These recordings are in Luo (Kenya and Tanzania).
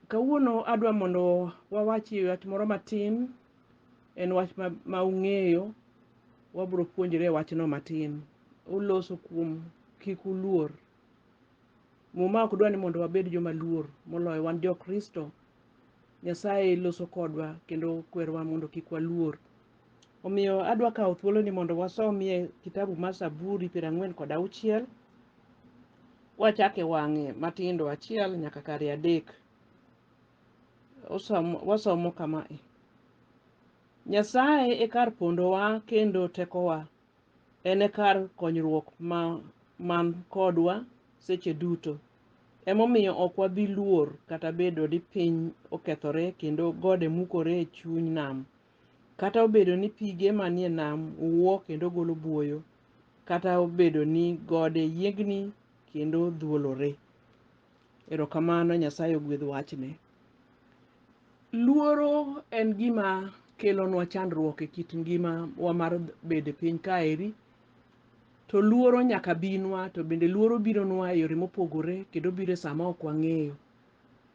Kawuono adwa mondo wawachi wach moro matin, en wach ma ung'eyo, wabro puonjre wachno matin. Uloso kuom kik uluor. Muma ok dwa ni mondo wabed joma luor, moloyo wan jo Kristo. Nyasaye loso kodwa kendo kwerwa mondo kik waluor. Omiyo adwa kawo thuolo ni mondo wasomie kitabu mar Zaburi 46. Wachake wang'e matindo achiel nyaka kare 3. Wasomo kamae. Nyasaye e kar pondowa kendo tekowa. En e kar konyruok man kodwa seche duto. Emomiyo ok wabi luor kata bedo ni piny okethore kendo gode mukore e chuny nam. Kata obedo ni pige manie nam wuo kendo golo buoyo. Kata obedo ni gode yiengni kendo dhuolore. Erokamano, Nyasaye ogwedh wachne. Luoro en gima kelonwa chandruok e kit ngima wa mar bede piny kaeri. To luoro nyaka binwa, to bende luoro bironwa e yore mopogore kendo biro sama ok wang'eyo.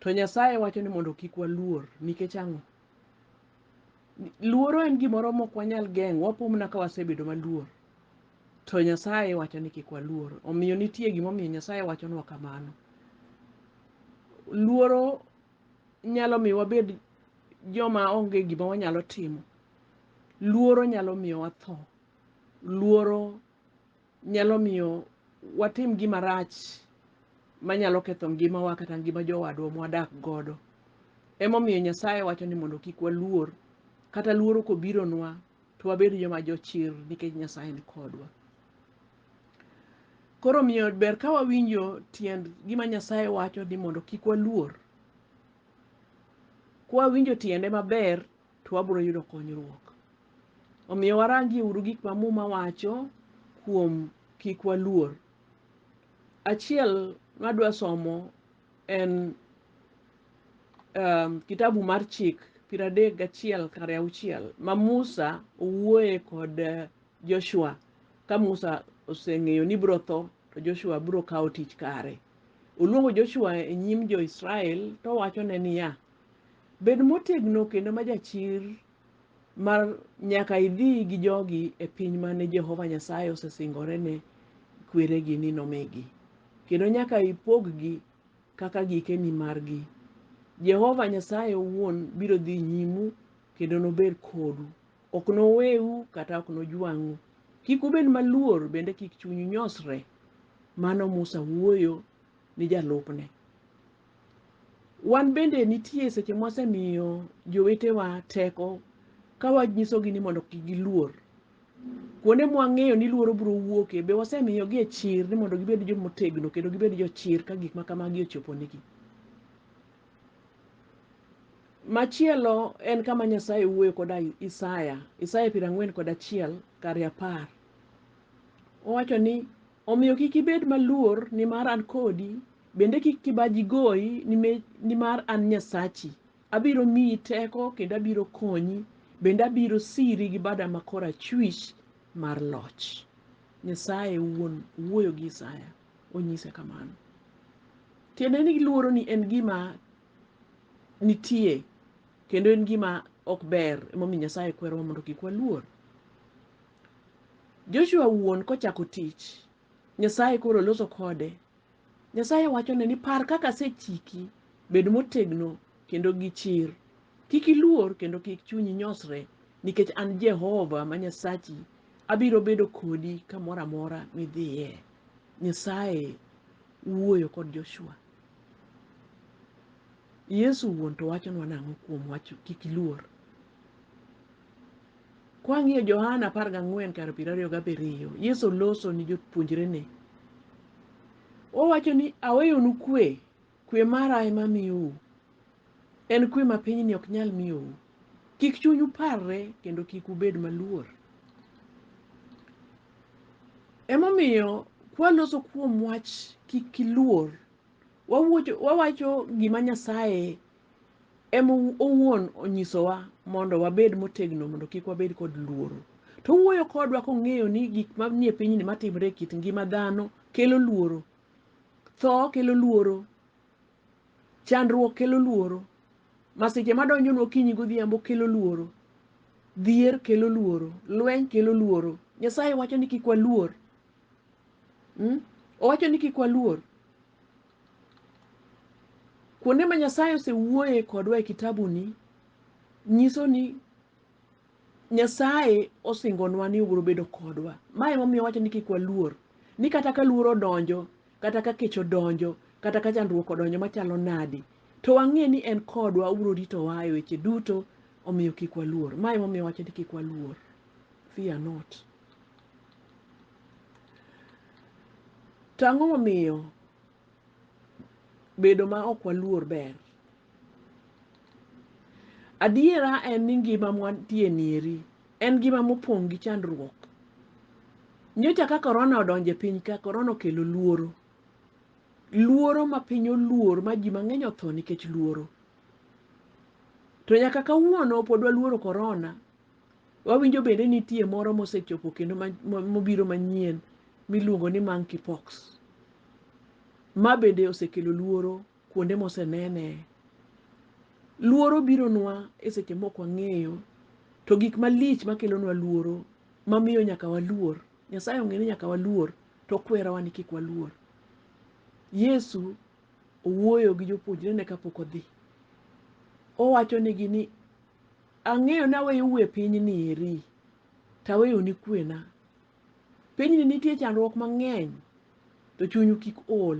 To Nyasaye wacho ni mondo kik waluor nikech ang'o? Luoro en gimoro mok wanyal geng'o, wapo mana ka wasebedo maluor. To Nyasaye wacho ni kik waluor. Omiyo nitie gimomiyo Nyasaye wachonwa kamano. Luoro nyalo miyo wabed joma onge gima wanyalo timo. Luoro nyalo miyo watho. Luoro nyalo miyo watim gima rach manyalo ketho ngimawa kata ngima jowadwa mwadak godo. Emomiyo Nyasaye wacho ni mondo kik waluor, kata luoro kobironwa to wabed joma jochir nikech Nyasaye ni kodwa. Koro miyo ber ka wawinjo tiend gima Nyasaye wacho ni mondo kik waluor. Kwa winjo tiende maber to wabro yudo konyruok. Omiyo warangie uru gik ma Muma wacho kuom kik waluor. Achiel madwa somo en kitabu mar Chik 31 kare 6 ma Musa owuoye kod Joshua. Ka Musa oseng'eyo ni biro tho, to Joshua biro kawo tich kare. Oluongo Joshua e nyim jo-Israel to wachone niya, bed motegno kendo majachir mar nyaka idhi gi jogi e piny mane Jehova Nyasaye osesingore ne kweregi ni nomigi. Kendo nyaka ipog-gi kaka gikeni margi. Jehova Nyasaye owuon biro dhi nyimu kendo nobed kodu. Ok noweu kata ok nojwang'u. Kik ubed maluor, bende kik chunyu nyosre. Mano Musa wuoyo ni jalupne. Wan bende nitie seche mwasemiyo jowetewa teko ka wanyisogi ni mondo kik giluor. Kuonde mwang'eyo ni luoro biro wuoke, be wasemiyogi e chir ni mondo gibed jomotegno kendo gibed jochir ka gik makamagi ochoponegi. Machielo en kama Nyasaye wuoyo koda Isaya 41 kare 10. Owacho ni, omiyo kik ibed maluor nimar an kodi, bende kik kibaji goyi nimar an Nyasachi. Abiro miyi teko kendo abiro konyi, bende abiro siri gi bada makora chwich mar loch. Nyasaye wuon wuoyo gi Isaya, onyise kamano. Tiende ni luoro ni en gima nitie kendo en gima ok ber, emomiyo Nyasaye kwerowa mondo kik waluor. Joshua wuon kochako tich, Nyasaye koro loso kode. Nyasaye wachone ni par kaka asechiki, bed motegno kendo gi chir. Kik iluor kendo kik chunyi nyosre, nikech an Jehova ma Nyasachi, abiro bedo kodi kamoro amora midhiye. Nyasaye wuoyo kod Joshua. Yesu wuon to wachonwa nang'o kuom wacho kik iluor? Kwang'iyo Johana 14 kar 27, Yesu loso ni jopuonjrene. Owacho ni aweyonu kwe, kwe mara ema miyou. En kwe ma pinyni ok nyal miyou. Kik chunyu parre kendo kik ubed maluor. Emomiyo kwaloso kuom wach kik iluor, wawacho gima Nyasaye ema owuon onyisowa mondo wabed motegno mondo kik wabed kod luoro. To wuoyo kodwa kong'eyo ni gik manie pinyni matimre e kit ngima dhano kelo luoro. Tho kelo luoro. Chandruok kelo luoro. Masiche madonjonwa okinyi godhiambo kelo luoro. Dhier kelo luoro. Lweny kelo luoro. Nyasaye wacho ni kik waluor. Owacho ni kik waluor. Kuonde ma Nyasaye osewuoye kodwa e kitabu ni nyiso ni Nyasaye osingonwa ni obiro bedo kodwa. Mae momiyo wacho ni kik waluor. Ni kata ka luoro donjo, kata ka kech odonjo, kata ka chandruok odonjo machalo nadi, to wang'e ni en kodwa, obiro ritowa e weche duto, omiyo kik waluor. Mae momiyo wacho ni kik waluor. Fear not. Tang'o momiyo bedo ma ok waluor ber. Adiera en ni ngima mwantie nieri en ngima mopong' gi chandruok. Nyocha ka korona odonje piny ka, korona okelo luoro. Luoro ma piny oluor, ma ji mang'eny otho nikech luoro. To nyaka kawuono pod waluoro korona, wawinjo bende nitie moro mosechopo kendo mobiro manyien miluongo ni monkeypox. Ma bende osekelo luoro kuonde mosenene. Luoro bironwa e seche mok wang'eyo, to gik malich makelonwa luoro, mamiyo nyaka waluor. Nyasaye ong'e ni nyaka waluor, to kwerawa ni kik waluor. Yesu owuoyo gi jopuonjrene kapok odhi. Owacho negi ni ang'eyo ni aweyo wuo e piny ni eri, taweyo ni kwena. Piny ni nitie chandruok mang'eny, to chunyu kik ol,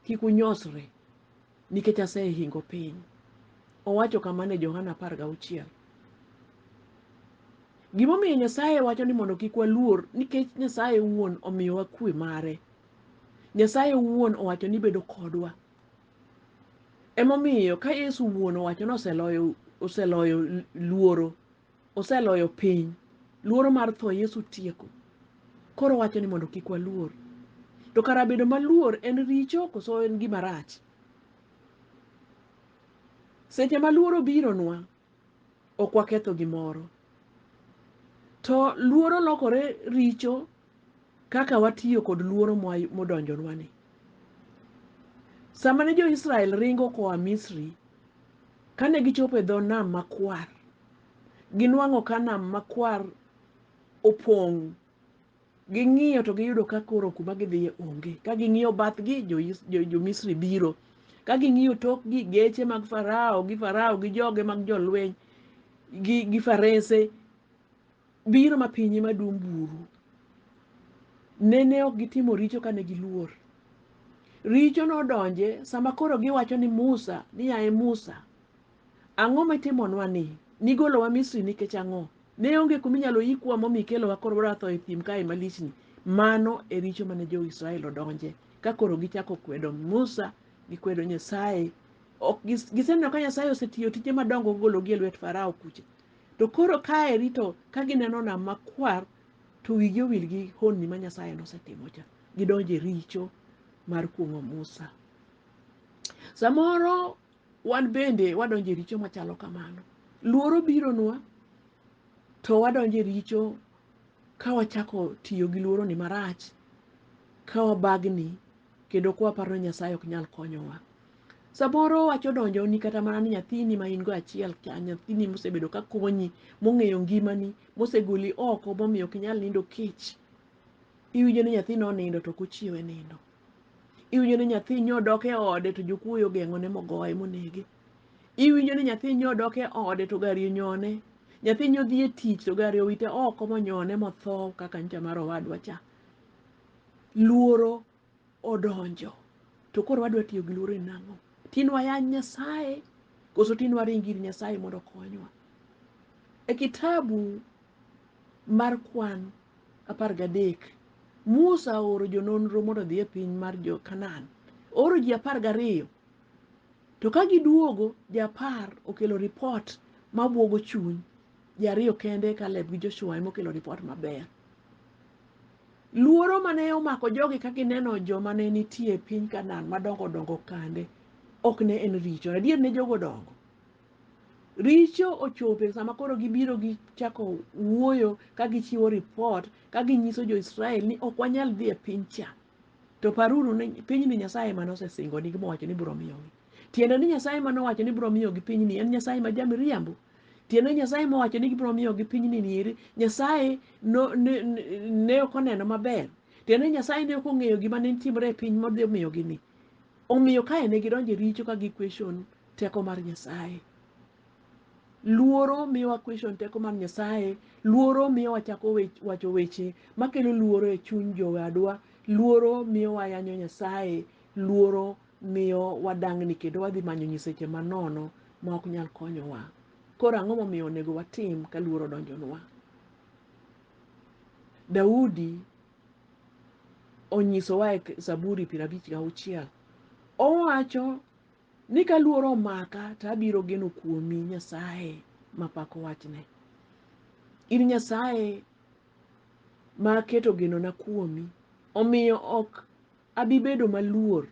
kik unyosre, nikech asehingo piny. Owacho kamano e Johana 10:6. Gimomiyo Nyasaye wacho ni mondo kik waluor, nikech Nyasaye wuon omiyowa kwe mare. Nyasaye wuon owacho ni bedo kodwa. Emomiyo ka Yesu wuon owacho ni oseloyo luoro, oseloyo piny, luoro mar tho Yesu tieko. Koro wacho ni mondo kik waluor. To kara bedo maluor en richo koso en gima rach? Seche ma luoro bironwa, ok waketho gimoro. To luoro lokore richo kaka watiyo kod luoro modonjonwa ni. Sama ne jo Israel ringo koa Misri, kane gichopo e dho nam makwar, ginwang'o ka nam makwar opong'. Ging'iyo to giyudo ka koro kuma gidhiye onge. Ka ging'iyo bathgi, jo Misri biro. Ka ging'iyo tokgi, geche mag Farao gi joge mag jolweny, gi farese, biro mapinyi madung' buru. Nene ok gitimo richo kane giluor. Richo nodonje sama koro giwacho ni Musa, ni yaye Musa, ang'o mitimonwa ni? Nigolowa Misri nikech ang'o? Ne onge kuminyalo ikwa momikelo wa koro watho e thim kae malichni. Mano e richo mane jo Israel odonje. Ka koro gichako kwedo Musa, gikwedo Nyasaye. Giseneno ka Nyasaye osetiyo tije madongo gologi e lwet Farao kuche. To koro kae rito ka gineno nam makwar, to wigi owil gi honni ma Nyasaye nosetimo cha. Gidonje richo mar kuong'o Musa. Samoro wan bende wadonje richo machalo kamano. Luoro bironwa, to wadonje richo ka wachako tiyo gi luoro ni marach, ka wabagni, kendo kwa paro ni Nyasaye ok nyal konyowa. Samoro wacho donjo ni kata mana ni nyathini ma in go achiel, nyathini mosebedo ka konyi, mong'eyo ngimani, mosegoli oko, momiyo ok inyal nindo kech. Iwinjo ni nyathino onindo to kochiewe nindo. Iwinjo ni nyathi nyodok e ode to jokuoye ogeng'one mogoye monege. Iwinjo ni nyathi nyodok e ode to gari onyone. Nyathi nyodhi e tich to gari owite oko monyone motho kaka ncha mar owadwa cha. Luoro odonjo. To koro wadwa tiyo gi luoro nang'o? Tinwa yany Nyasaye, koso tinwa ring ir Nyasaye mondo konywa. E kitabu mar Kwan 13, Musa oro jononro mondo dhi e piny mar jo Kanaan. Oro ji 12. To ka giduogo, ji 10 okelo ripot mabuogo chuny. Ji 2 kende, Caleb gi Joshua, emokelo ripot maber. Luoro mane omako jogi ka gineno joma ne nitie e piny Kanaan madongo kande, ok ne en richo. Adier ne jogo dongo. Richo ochope sama koro gibiro gichako wuoyo, ka gichiwo ripot, ka ginyiso jo Israel ni ok wanyal dhi e piny cha. To paruru ni piny ni Nyasaye mane osesingo ni mowacho ni biro miyogi. Tiende ni Nyasaye manowacho ni biro miyo gi pinyni en Nyasaye ma jamiriambo. Tiende Nyasaye mowacho ni gibiro miyo gi pinyni nieri, Nyasaye ne ok oneno maber. Tiende Nyasaye ne ok ong'eyo gima ne timore e piny modhi miyo gini. Omiyo kae ne gidonje richo ka gi question teko mar Nyasaye. Luoro miyo wa question teko mar Nyasaye. Luoro miyo wachako wacho weche makelo luoro e chuny jowadwa. Luoro miyo wayanyo Nyasaye. Luoro miyo wadangni kendo wadhi manyo nyiseche manono ma ok nyal konyowa. Koro ang'o momiyo onego watim ka luoro donjonwa? Daudi onyisowa e Zaburi 56. Owacho ni ka luoro omaka to abiro geno kuomi Nyasaye mapako wachne. In Nyasaye ma keto genona kuomi, omiyo ok abibedo maluor.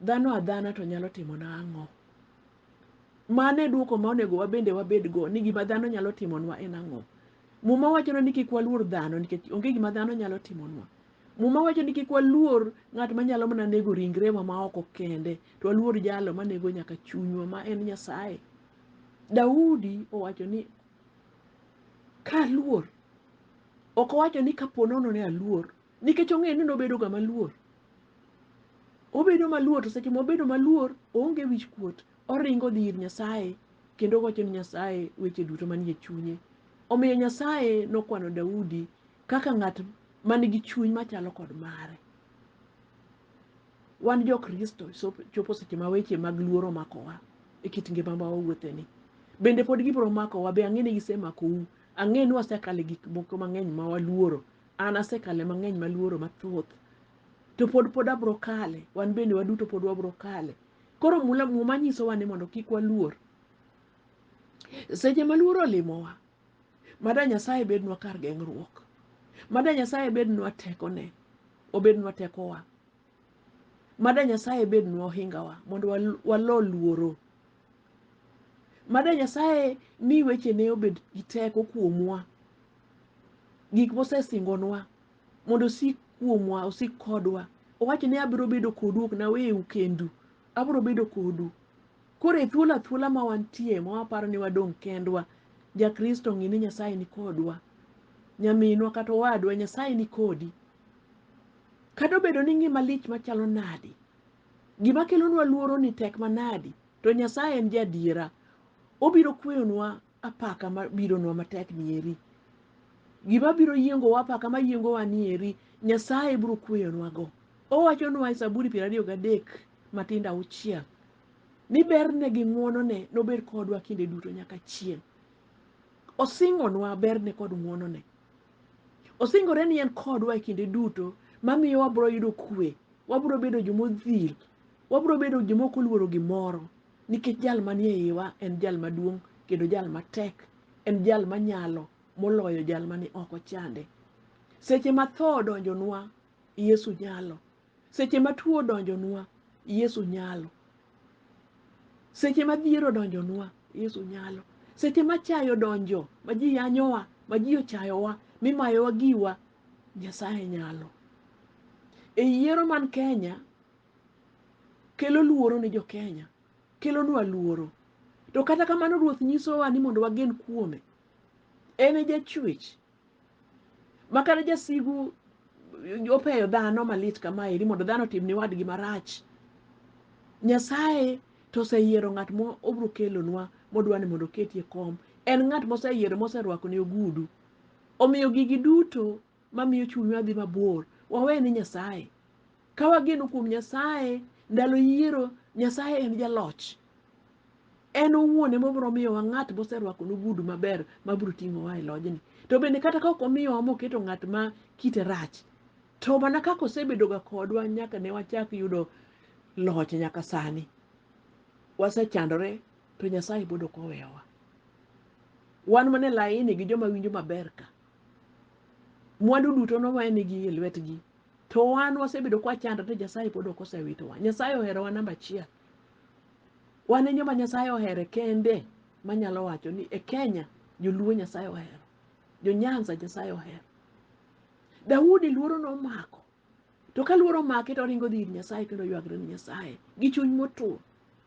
Dhano adhana to nyalo timona ang'o? Mane duoko ma onego wabende wabedgo ni gima dhano nyalo timonwa en ang'o? Muma wacho ni kik waluor dhano nikech onge gima dhano nyalo timonwa. Muma wacho ni kik waluor ng'at manyalo mana nego ringrewa ma oko kende, to waluor jalo manego nyaka chunywa ma en Nyasaye. Daudi owacho ni ka luor, ok owacho ni kapo nono ne aluor, nikech ong'eyo ni nobedo ga maluor. Obedo maluor, to seche mobedo maluor, oonge wich kuot, oringo dhi ir Nyasaye, kendo owacho ni Nyasaye weche duto manie chunye. Omiyo Nyasaye nokwano Daudi kaka ng'at manigi chuny machalo kod mare. Wan jo Kristo chopo seche ma weche mag luoro makowa e kit ngima ma wawuotheni. Bende pod gibiro makowa, be ang'e ni gisemakou. Ang'e ni wasekale gik moko mang'eny ma waluoro. An asekale mang'eny maluoro mathoth. To pod abro kale, wan bende waduto pod wabro kale. Koro muma nyisowa ni mondo kik waluor. Seche ma luoro olimowa, mada Nyasaye bednwa kar geng'ruok. Mada Nyasaye bednwa tekone, obednwa tekowa. Mada Nyasaye bednwa ohingawa mondo walo luoro. Mada Nyasaye mi weche ne obed gi teko kuomwa. Gik mosesingonwa mondo osik kuomwa, osik kodwa. Owacho ni abiro bedo kodu, ok naweu kendu. Abiro bedo kodu. Koro e thuola ma wantie, ma waparo ni wadong' kendwa, ja Kristo ng'i ni Nyasaye ni kodwa. Nyaminwa kata owadwa, Nyasaye ni kodi. Kata obedo ni ng'ima lich machalo nadi, gima kelonwa luoro ni tek manadi, to Nyasaye en jadiera. Obiro kweyonwa apaka mabironwa matek nieri. Gima biro yiengowa apaka mayiengowa nieri, Nyasaye biro kweyonwa go. Owachonwa e Zaburi 23 Matinda 6 ni berne gi ng'wonone nobed kodwa kinde duto nyaka chieng'. Osingonwa berne kod ng'wonone. Osingore ni en kodwa e kinde duto, mamiyo wabro yudo kwe, wabro bedo jomodhil, wabro bedo jomok oluoro gimoro, nikech jal manie iwa en jal maduong' kendo jal matek, en jal manyalo moloyo jal mani oko chande. Seche ma tho donjonwa, Yesu nyalo. Seche ma tuo donjonwa, Yesu nyalo. Seche ma dhiero donjonwa, Yesu nyalo. Seche ma chayo donjo, ma ji yanyowa, ma ji ochayowa, mimayowa giwa, Nyasaye nyalo. E yiero man Kenya, kelo luoro ne jo Kenya, kelonwa luoro. To kata kamano Ruoth nyisowa ni mondo wagen kuome. En e jachwech. Makana jasigu opeyo dhano malit kamaeri mondo dhano timni wadgi marach. Nyasaye to oseyiero ng'at mo obro kelonwa modwani mondo ketie kom. En ng'at moseyiero moserwako ne ogudu. Omiyo gigi duto mamiyo chunywa dhi mabor, wawe ni Nyasaye. Ka wageno kuom Nyasaye, ndalo yiero, Nyasaye en jaloch. En owuon ema obiro miyowa ng'at moserwako ogudu maber mabiro ting'owa e lojni. To bende kata ka ok omiyowa moketo ng'at ma kite rach, to mana kaka osebedo ga kodwa nyaka ne wachak yudo loch nyaka sani. Wasechandore, to Nyasaye bodo koweyowa. Wan mane laini gi joma winjo maber ka. Mwandu duto nowenigi e lwetgi. To wan wasebedo kwa chandore, Nyasaye pod ok osewitowa. Nyasaye oherowa namba 1. Wan e joma Nyasaye ohere kende manyalo wacho ni e Kenya joluo Nyasaye ohero. Jo Nyanza Nyasaye ohero. Daudi luoro nomako. To ka luoro make to oringo dhi ir Nyasaye kendo ywagre ni Nyasaye gi chuny motur.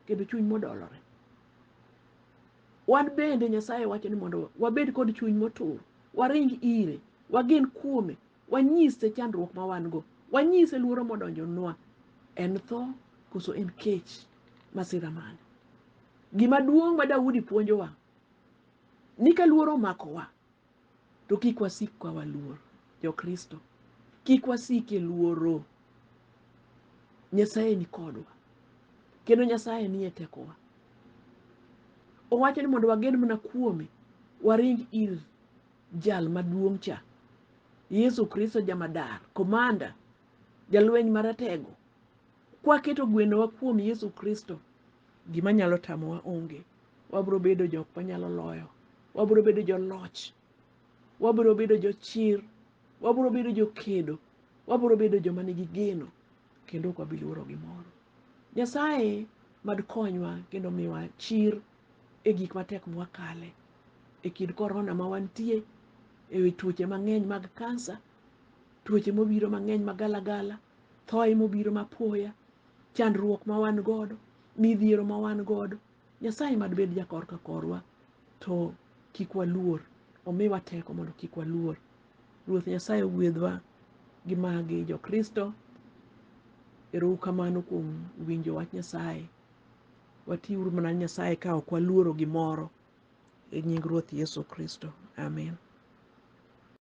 kendo chuny modolore. Wan bende Nyasaye wacho ni mondo wabed kod chuny motur, waring ire, wagen kuome, wanyise chandruok ma wan go, wanyise luoro modonjonwa. En tho koso en kech, masira mane? Gima duong' ma Daudi puonjowa ni ka luoro omakowa to kik wasik ka waluor. Jo-Kristo, kik wasik e luoro. Nyasaye ni kodwa kendo Nyasaye ni e tekowa. Owacho ni mondo wagen mana kuome, waring ir jal maduong' cha, Yesu Kristo jamadar, komanda, jalweny maratego. Kwaketo gwenowa kuom Yesu Kristo, gima nyalo tamowa onge. Wabiro bedo jok manyalo loyo, wabiro bedo joloch, wabiro bedo jochir, wabiro bedo jokedo, wabiro bedo joma nigi geno, kendo ok wabi luoro gimoro. Nyasaye mad konywa kendo miwa chir e gik matek mwakale, e kind korona ma wantie, e tuoche mang'eny mag kansa, tuoche mobiro mang'eny magalagala, thoye mobiro mapoya, chandruok ma wan godo, midhiero ma wan godo. Nyasaye mad bed jakor ka korwa, to kik waluor, omiwa teko mondo kik waluor. Ruoth Nyasaye ogwedhwa gi magi. Jo-Kristo, erokamano kuom winjo wach Nyasaye. Watiuru mana Nyasaye ka ok waluoro gimoro. E nying Ruoth Yesu Kristo. Amen.